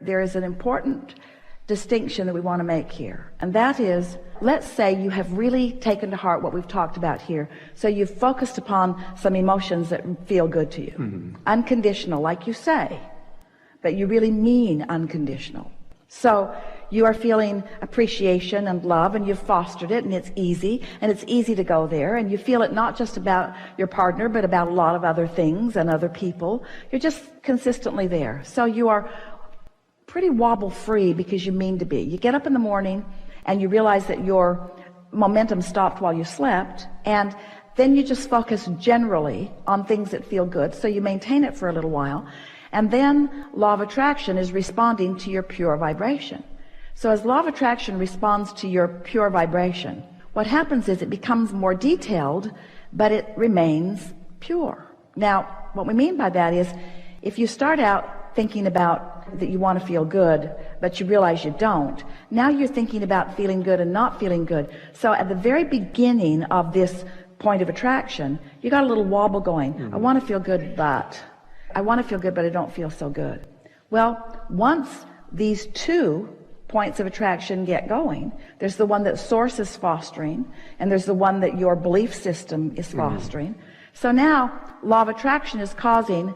There is an important distinction that we want to make here, and that is, let's say you have really taken to heart what we've talked about here. So you've focused upon some emotions that feel good to you. Unconditional, like you say, but you really mean unconditional. So you are feeling appreciation and love, and you've fostered it, and it's easy to go there, and you feel it not just about your partner, but about a lot of other things and other people. You're just consistently there. So you are pretty wobble free because you mean to be. You get up in the morning and you realize that your momentum stopped while you slept, and then you just focus generally on things that feel good. So you maintain it for a little while, and then law of attraction is responding to your pure vibration. So as law of attraction responds to your pure vibration, what happens is it becomes more detailed, but it remains pure. Now, what we mean by that is, if you start out thinking about that you want to feel good, but you realize you don't, now you're thinking about feeling good and not feeling good. So at the very beginning of this point of attraction, you got a little wobble going. I want to feel good, but I don't feel so good. Well, once these two points of attraction get going, there's the one that source is fostering, and there's the one that your belief system is fostering. So now law of attraction is causing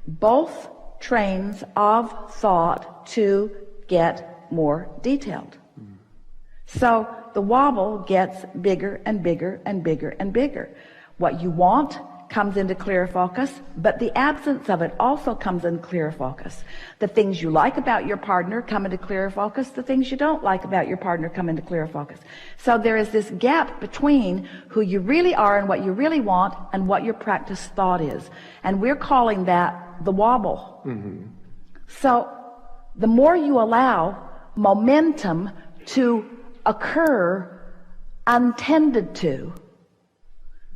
both trains of thought to get more detailed. So the wobble gets bigger and bigger and bigger and bigger. What you want comes into clearer focus, but the absence of it also comes in clearer focus. The things you like about your partner come into clearer focus. The things you don't like about your partner come into clearer focus. So there is this gap between who you really are and what you really want and what your practice thought is. And we're calling that the wobble. So the more you allow momentum to occur untended to,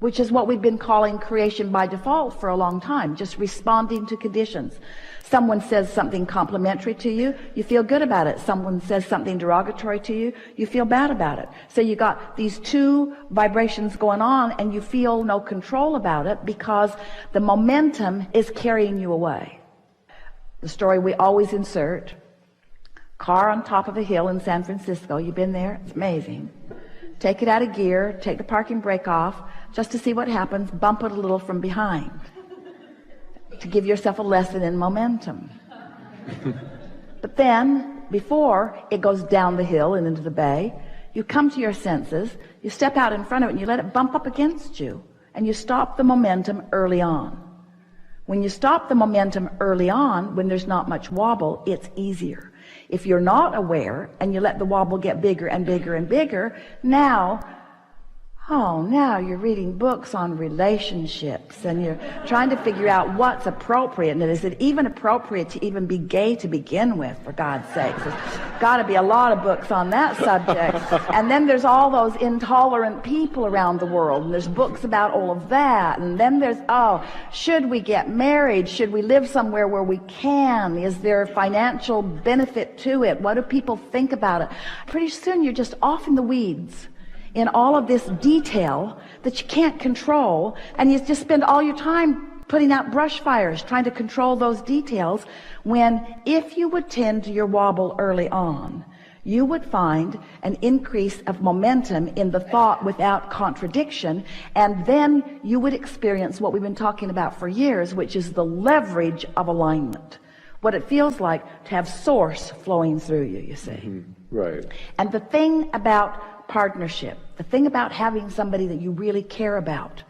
which is what we've been calling creation by default for a long time, just responding to conditions. Someone says something complimentary to you, you feel good about it. Someone says something derogatory to you, you feel bad about it. So you got these two vibrations going on, and you feel no control about it because the momentum is carrying you away. The story we always insert: car on top of a hill in San Francisco. You've been there? It's amazing. Take it out of gear, take the parking brake off, just to see what happens, bump it a little from behind to give yourself a lesson in momentum. But then, before it goes down the hill and into the bay, you come to your senses, you step out in front of it, and you let it bump up against you, and you stop the momentum early on. When you stop the momentum early on, when there's not much wobble, it's easier. If you're not aware and you let the wobble get bigger and bigger and bigger, now you're reading books on relationships, and you're trying to figure out what's appropriate, and is it even appropriate to even be gay to begin with, for God's sakes. There's got to be a lot of books on that subject. And then there's all those intolerant people around the world, and there's books about all of that. And then there's, should we get married? Should we live somewhere where we can? Is there financial benefit to it? What do people think about it? Pretty soon you're just off in the weeds in all of this detail that you can't control, and you just spend all your time putting out brush fires trying to control those details, when if you would tend to your wobble early on, you would find an increase of momentum in the thought without contradiction, and then you would experience what we've been talking about for years, which is the leverage of alignment. What it feels like to have source flowing through you, you see. Right. And the thing about partnership, the thing about having somebody that you really care about,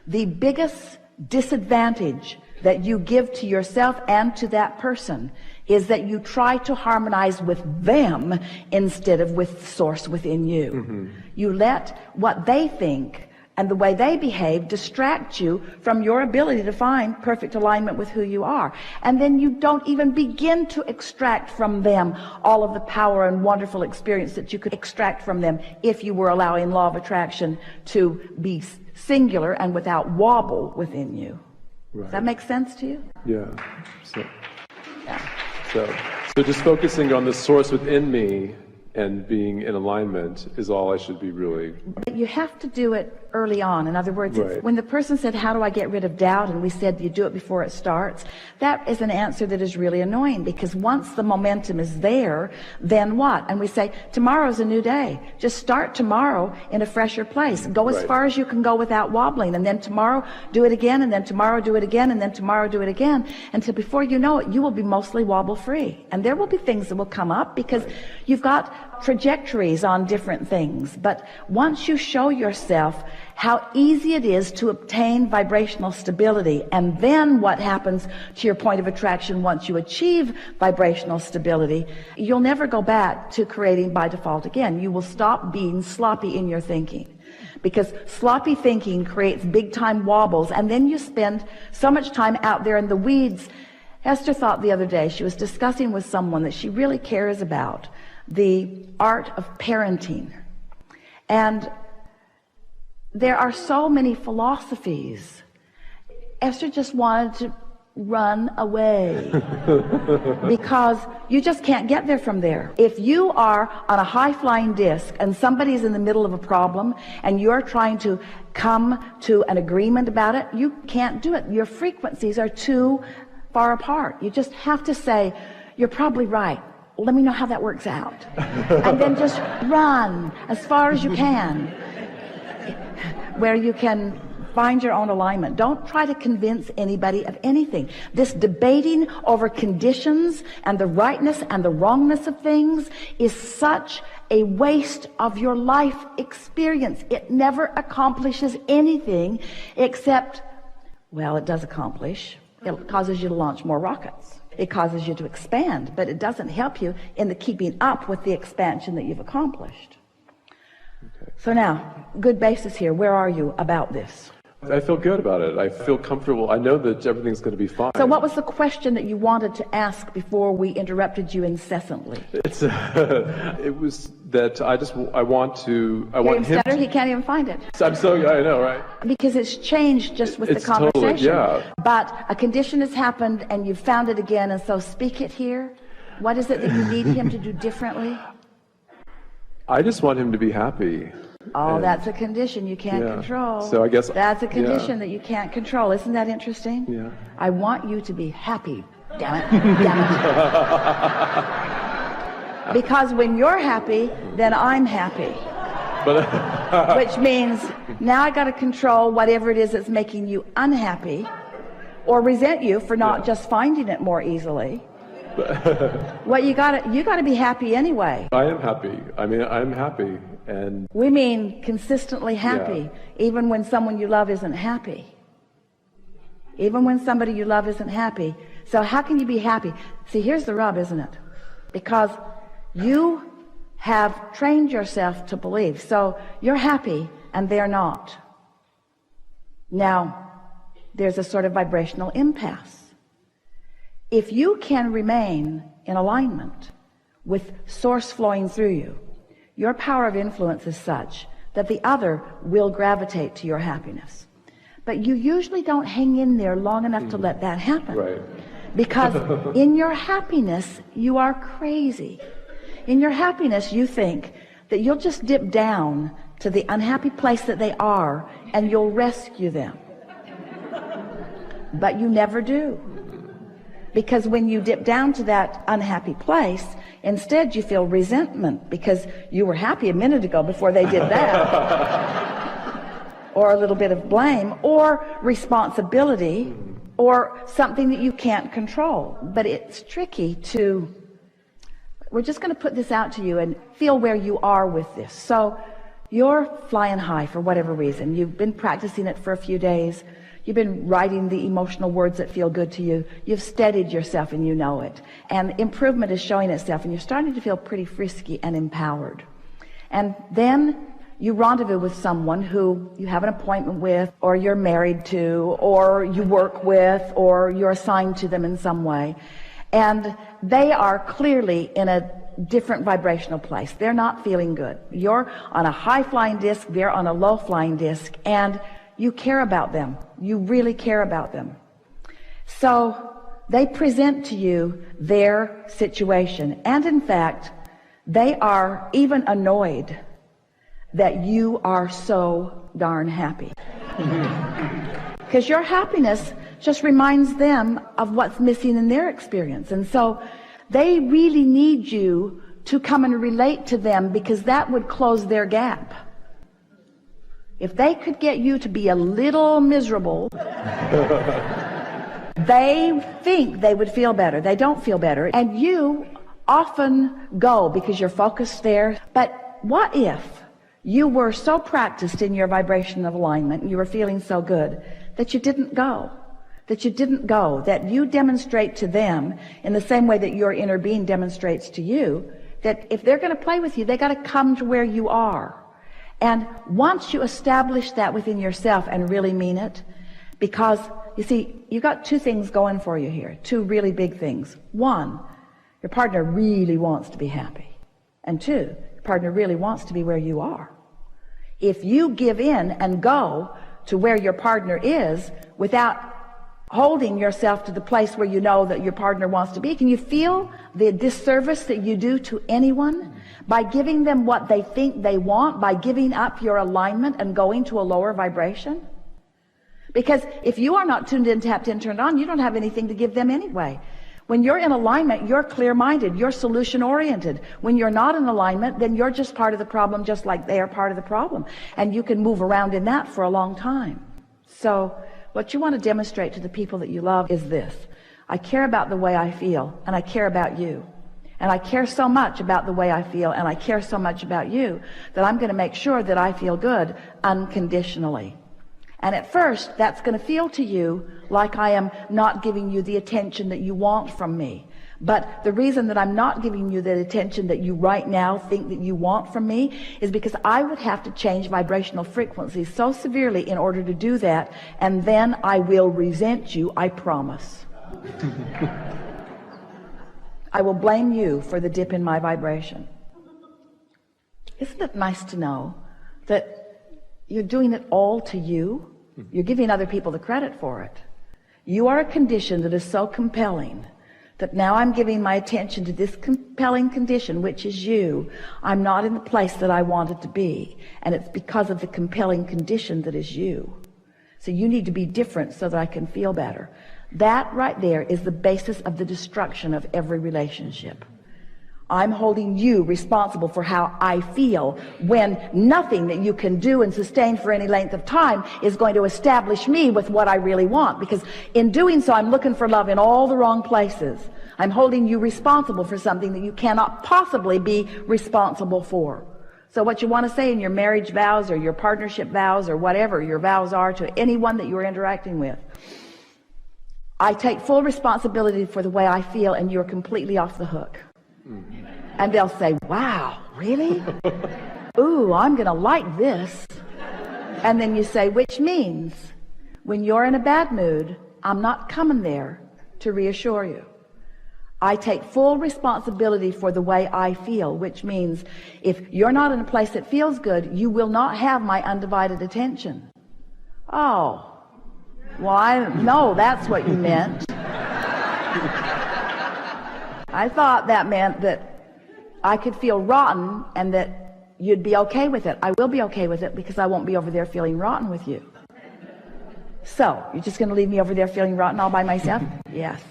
the biggest disadvantage that you give to yourself and to that person is that you try to harmonize with them instead of with source within you. You let what they think and the way they behave distract you from your ability to find perfect alignment with who you are. And then you don't even begin to extract from them all of the power and wonderful experience that you could extract from them if you were allowing law of attraction to be singular and without wobble within you. Right. Does that make sense to you? Yeah. So just focusing on the source within me and being in alignment is all I should be really. You have to do it early on. In other words, Right. when the person said, how do I get rid of doubt? And we said, you do it before it starts. That is an answer that is really annoying, because once the momentum is there, then what? And we say, tomorrow's a new day. Just start tomorrow in a fresher place. Go as Right. far as you can go without wobbling. And then tomorrow, do it again. And then tomorrow, do it again. And then tomorrow, do it again. Until before you know it, you will be mostly wobble free. And there will be things that will come up because you've got trajectories on different things. But once you show yourself how easy it is to obtain vibrational stability, and then what happens to your point of attraction once you achieve vibrational stability, you'll never go back to creating by default again. You will stop being sloppy in your thinking, because sloppy thinking creates big time wobbles, and then you spend so much time out there in the weeds. Esther thought the other day, she was discussing with someone that she really cares about the art of parenting. And there are so many philosophies. Esther just wanted to run away because you just can't get there from there. If you are on a high-flying disc and somebody's in the middle of a problem and you're trying to come to an agreement about it, you can't do it. Your frequencies are too far apart. You just have to say, you're probably right. Let me know how that works out. And then just run as far as you can, where you can find your own alignment. Don't try to convince anybody of anything. This debating over conditions and the rightness and the wrongness of things is such a waste of your life experience. It never accomplishes anything except, well, it does accomplish. It causes you to launch more rockets. It causes you to expand, but it doesn't help you in the keeping up with the expansion that you've accomplished. Okay. So now, good basis here. Where are you about this? I feel good about it. I feel comfortable. I know that everything's going to be fine. So what was the question that you wanted to ask before we interrupted you incessantly? It's it was that I want him Stutter, he can't even find it. I know, right? Because it's changed just with the conversation. Totally, yeah. But a condition has happened and you've found it again, and so speak it here. What is it that you need him to do differently? I just want him to be happy. Oh, and that's a condition you can't control. So I guess that's a condition that you can't control. Isn't that interesting? Yeah. I want you to be happy. Damn it. Damn it. Because when you're happy, then I'm happy. But which means now I got to control whatever it is that's making you unhappy or resent you for not just finding it more easily. Well, you got to be happy anyway. I am happy. I mean, I'm happy. And we mean consistently happy, even when someone you love isn't happy. Even when somebody you love isn't happy. So how can you be happy? See, here's the rub, isn't it? Because you have trained yourself to believe. So you're happy and they're not. Now, there's a sort of vibrational impasse. If you can remain in alignment with source flowing through you, your power of influence is such that the other will gravitate to your happiness. But you usually don't hang in there long enough to let that happen. Right. Because in your happiness, you are crazy. In your happiness, you think that you'll just dip down to the unhappy place that they are and you'll rescue them. But you never do. Because when you dip down to that unhappy place, instead you feel resentment because you were happy a minute ago before they did that. Or a little bit of blame, or responsibility, or something that you can't control. But it's tricky to, we're just going to put this out to you and feel where you are with this. So you're flying high for whatever reason. You've been practicing it for a few days. You've been writing the emotional words that feel good to you. You've steadied yourself and you know it. And improvement is showing itself and you're starting to feel pretty frisky and empowered. And then you rendezvous with someone who you have an appointment with, or you're married to, or you work with, or you're assigned to them in some way. And they are clearly in a different vibrational place. They're not feeling good. You're on a high-flying disc, they're on a low-flying disc, and you care about them. You really care about them. So they present to you their situation. And in fact, They are even annoyed that you are so darn happy. Because your happiness just reminds them of what's missing in their experience. And so they really need you to come and relate to them, because that would close their gap. If they could get you to be a little miserable, they think they would feel better. They don't feel better. And you often go because you're focused there. But what if you were so practiced in your vibration of alignment, and you were feeling so good, that you didn't go? That you demonstrate to them in the same way that your inner being demonstrates to you, that if they're going to play with you, they got to come to where you are. And once you establish that within yourself and really mean it, because you see, you've got two things going for you here, two really big things. One, your partner really wants to be happy. And two, your partner really wants to be where you are. If you give in and go to where your partner is without holding yourself to the place where you know that your partner wants to be, can you feel the disservice that you do to anyone by giving them what they think they want, by giving up your alignment and going to a lower vibration? Because if you are not tuned in, tapped in, turned on, you don't have anything to give them anyway. When you're in alignment, you're clear-minded, you're solution-oriented. When you're not in alignment, then you're just part of the problem, just like they are part of the problem. And you can move around in that for a long time. So what you want to demonstrate to the people that you love is this: I care about the way I feel, and I care about you. And I care so much about the way I feel, and I care so much about you, that I'm going to make sure that I feel good unconditionally. And at first, that's going to feel to you like I am not giving you the attention that you want from me. But the reason that I'm not giving you the attention that you right now think that you want from me is because I would have to change vibrational frequencies so severely in order to do that, and then I will resent you, I promise. I will blame you for the dip in my vibration. Isn't it nice to know that you're doing it all to you? You're giving other people the credit for it. You are a condition that is so compelling that now I'm giving my attention to this compelling condition, which is you. I'm not in the place that I wanted to be, and it's because of the compelling condition that is you. So you need to be different so that I can feel better. That right there is the basis of the destruction of every relationship. I'm holding you responsible for how I feel, when nothing that you can do and sustain for any length of time is going to establish me with what I really want, because in doing so I'm looking for love in all the wrong places. I'm holding you responsible for something that you cannot possibly be responsible for. So what you want to say in your marriage vows or your partnership vows or whatever your vows are to anyone that you're interacting with: I take full responsibility for the way I feel, and you're completely off the hook. And they'll say, wow, really? Ooh, I'm going to like this. And then you say, which means when you're in a bad mood, I'm not coming there to reassure you. I take full responsibility for the way I feel, which means if you're not in a place that feels good, you will not have my undivided attention. Oh, well, I know that's what you meant. I thought that meant that I could feel rotten and that you'd be okay with it. I will be okay with it, because I won't be over there feeling rotten with you. So, you're just going to leave me over there feeling rotten all by myself? Yes.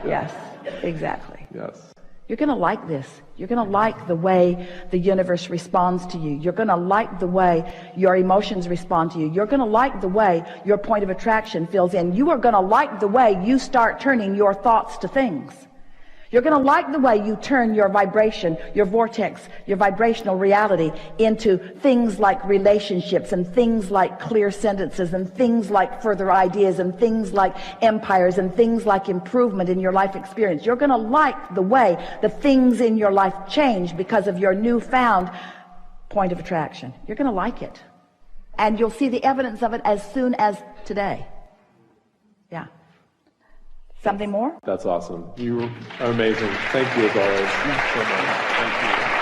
Yes, exactly. Yes. You're going to like this. You're going to like the way the universe responds to you. You're going to like the way your emotions respond to you. You're going to like the way your point of attraction fills in. You are going to like the way you start turning your thoughts to things. You're going to like the way you turn your vibration, your vortex, your vibrational reality into things like relationships, and things like clear sentences, and things like further ideas, and things like empires, and things like improvement in your life experience. You're going to like the way the things in your life change because of your newfound point of attraction. You're going to like it. And you'll see the evidence of it as soon as today. Yeah. Something more? That's awesome. You are amazing. Thank you as always. So much. Thank you.